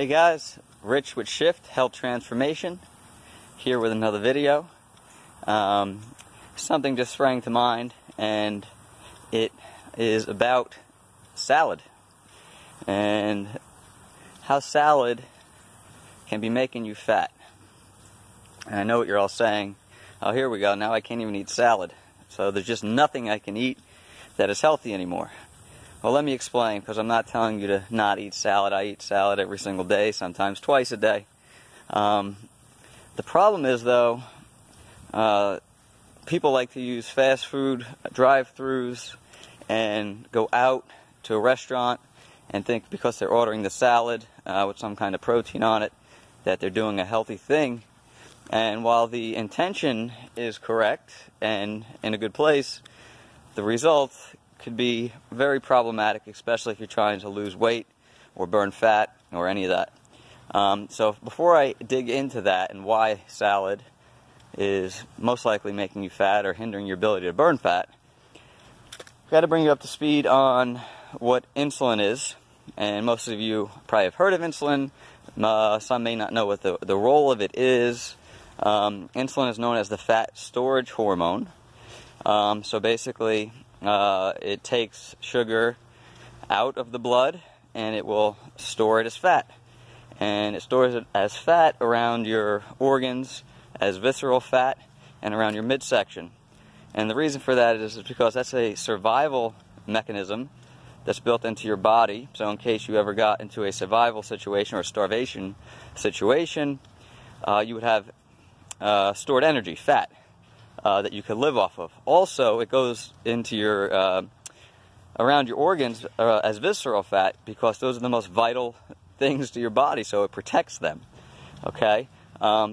Hey guys, Rich with Shift Health Transformation, here with another video. Something just sprang to mind, and it is about salad and how salad can be making you fat. And I know what you're all saying, oh here we go, now I can't even eat salad, so there's just nothing I can eat that is healthy anymore. Well, let me explain, because I'm not telling you to not eat salad. I eat salad every single day, sometimes twice a day. The problem is, though, people like to use fast food drive-thrus and go out to a restaurant and think because they're ordering the salad with some kind of protein on it that they're doing a healthy thing. And while the intention is correct and in a good place, the result could be very problematic, especially if you're trying to lose weight or burn fat or any of that. So before I dig into that and why salad is most likely making you fat or hindering your ability to burn fat, I've got to bring you up to speed on what insulin is. And most of you probably have heard of insulin. Some may not know what the role of it is. Insulin is known as the fat storage hormone. So basically, it takes sugar out of the blood and it will store it as fat. And it stores it as fat around your organs as visceral fat and around your midsection. And the reason for that is because that's a survival mechanism that's built into your body. So in case you ever got into a survival situation or a starvation situation, you would have stored energy, fat, that you could live off of. Also, it goes into your around your organs as visceral fat because those are the most vital things to your body, so it protects them. Okay,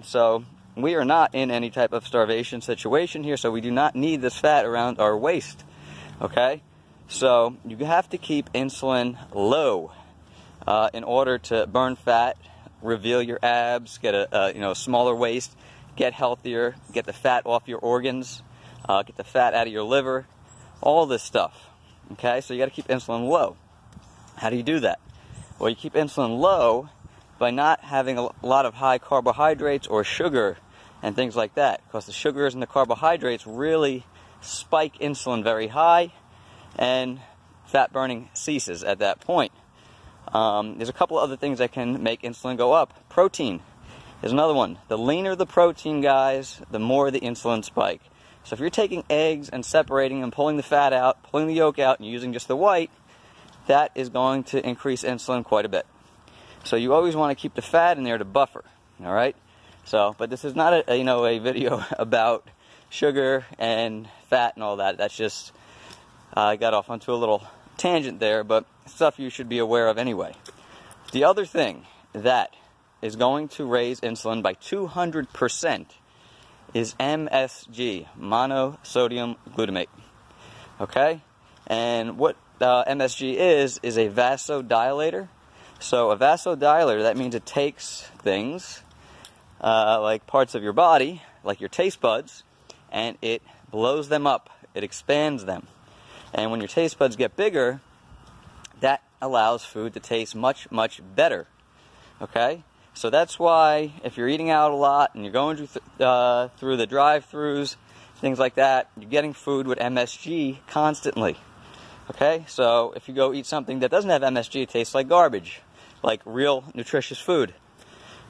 so we are not in any type of starvation situation here, so we do not need this fat around our waist. Okay, so you have to keep insulin low in order to burn fat, reveal your abs, get a smaller waist, get healthier, get the fat off your organs, get the fat out of your liver, all this stuff. Okay, so you got to keep insulin low. How do you do that? Well, you keep insulin low by not having a lot of high carbohydrates or sugar and things like that, because the sugars and the carbohydrates really spike insulin very high, and fat burning ceases at that point. There's a couple of other things that can make insulin go up. Protein is another one. The leaner the protein, guys, the more the insulin spike. So if you're taking eggs and separating and pulling the fat out, pulling the yolk out, and using just the white, that is going to increase insulin quite a bit. So you always want to keep the fat in there to buffer. All right. So, but this is not a video about sugar and fat and all that. That's just I got off onto a little tangent there, but stuff you should be aware of anyway. The other thing that is going to raise insulin by 200% is MSG, monosodium glutamate. Okay? And what MSG is a vasodilator. So a vasodilator, that means it takes things like parts of your body, like your taste buds, and it blows them up. It expands them. And when your taste buds get bigger, that allows food to taste much, much better. Okay? So that's why if you're eating out a lot and you're going through the drive-thrus, things like that, you're getting food with MSG constantly. Okay? So if you go eat something that doesn't have MSG, it tastes like garbage, like real nutritious food.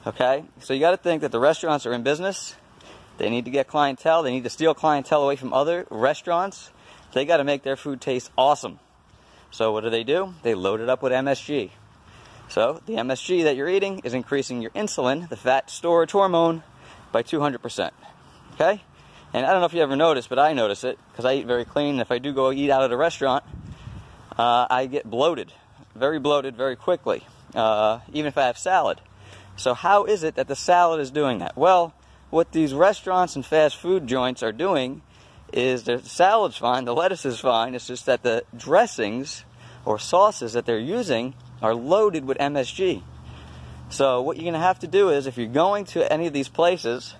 Okay? So you got to think that the restaurants are in business. They need to get clientele. They need to steal clientele away from other restaurants. They got to make their food taste awesome. So what do? They load it up with MSG. So the MSG that you're eating is increasing your insulin, the fat storage hormone, by 200%. Okay? And I don't know if you ever noticed, but I notice it because I eat very clean. And if I do go eat out at a restaurant, I get bloated, very quickly, even if I have salad. So how is it that the salad is doing that? Well, what these restaurants and fast food joints are doing is the salad's fine, the lettuce is fine, it's just that the dressings or sauces that they're using are loaded with MSG. So what you're going to have to do is, if you're going to any of these places,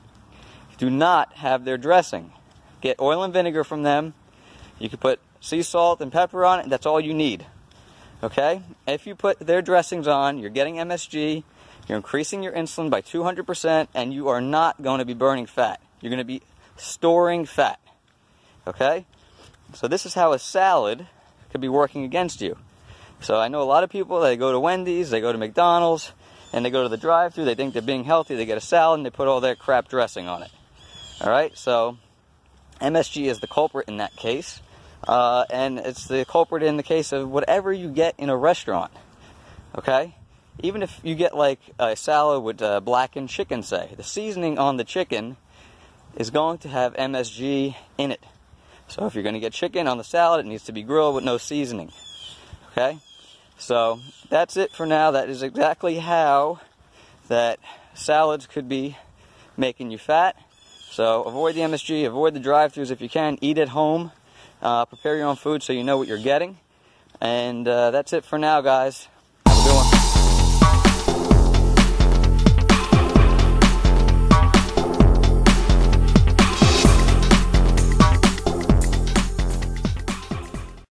do not have their dressing. Get oil and vinegar from them. You can put sea salt and pepper on it, and that's all you need. Okay? If you put their dressings on, you're getting MSG, You're increasing your insulin by 200%, and you are not going to be burning fat. You're going to be storing fat. Okay? So this is how a salad could be working against you. So I know a lot of people, they go to Wendy's, they go to McDonald's, and they go to the drive-thru, they think they're being healthy, they get a salad, and they put all their crap dressing on it. Alright, so MSG is the culprit in that case, and it's the culprit in the case of whatever you get in a restaurant. Okay? Even if you get like a salad with blackened chicken, say, the seasoning on the chicken is going to have MSG in it. So if you're going to get chicken on the salad, it needs to be grilled with no seasoning. Okay? So that's it for now. That is exactly how that salads could be making you fat. So avoid the MSG, avoid the drive-thrus if you can. Eat at home. Prepare your own food so you know what you're getting. And that's it for now, guys.